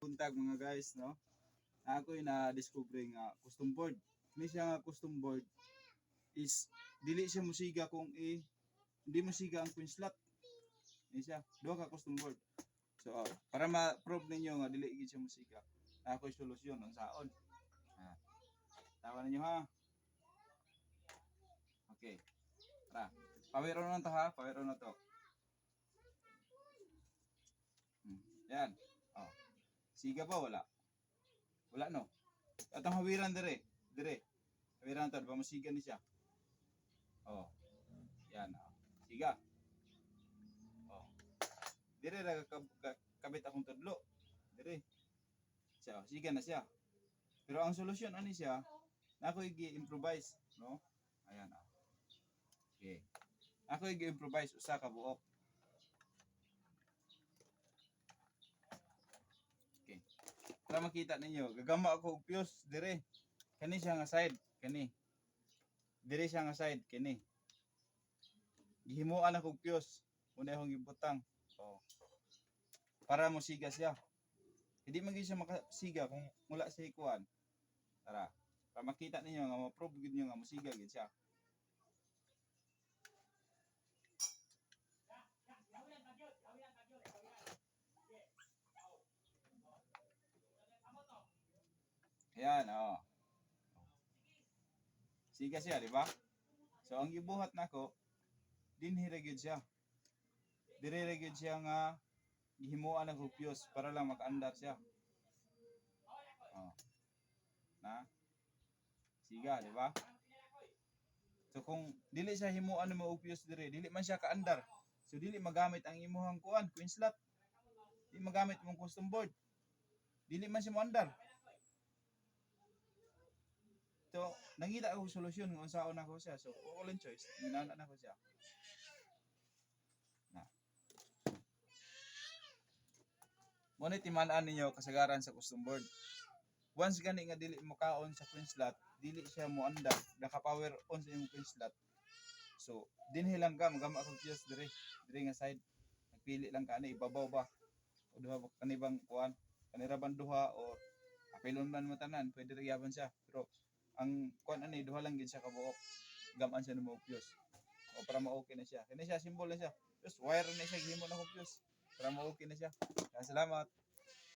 Buntag mga guys, no? Ako'y na-discover nga custom board. Kini siya nga custom board is dili siya musiga kung hindi musiga ang queen slot. Ini siya, duha ka custom board. So, para ma-prove ninyo nga dili gid siya musiga, ako'y solusyon ang saon. Tawa ninyo ha. Okay. Tara. Power on na to ha, power on na to. Yan. Oh. Siga ba wala? Wala no. Atong hawiran dire. Hawiran to, ba musiga ni siya. Oh. Yan. Oh. Siga. Oh. Dire ra kabit akong tudlo. Dire. Siya, siga na siya. Pero ang solusyon ani siya, na ako i-improvise, no? Ayan ah. Okay. Ako i-improvise usa ka buok. Okay. Para makita ninyo, gagama ako og fuse dire. Kani siya nga side, kani. Dire siya nga side, kani. Gihimuan ako og fuse, una akong gibutang. Oh. Para mo siga siya. Hindi man gyud siya makasiga kung wala sa ikuan. Tara. Para makita ninyo nga ma-prove gid niyo nga musiga gid siya. Ayan, oh. Siga siya, di ba? So ang gibuhat nako, dinhi ra gyud siya. Dire ra gyud siya nga gihimuan ako fuse para lang makaandar siya. Oh. Na? Siga, di ba? So kung dili siya himuan mo og fuse dire, dili man siya kaandar. So dili magamit ang imuhang kuan, queen slot. Dili magamit mong custom board. Dili man siya moandar. So, nangita ako solusyon kung saan ako siya. So, all in choice. Ginana na ko siya. Na. Muna timanaan ninyo kasagaran sa custom board. Once gani nga dili mo kaon sa queen slot, dili siya mo andar, naka-power on sa imong queen slot. So, dinhi lang ka magama akong fuse dire nga side. Nagpili lang ka ani ibabaw ba. O duha kanibang kuan, kanira bang duha o apilon man mo tanan, pwede ra gyapon siya. Pero ang kuan ani duha lang gid siya kabuok. Gaman siya mo fuse. O para ma-okay na siya. Kani siya symbol na siya. Just wire na siya gihimo na ko fuse para ma-okay na siya. Salamat.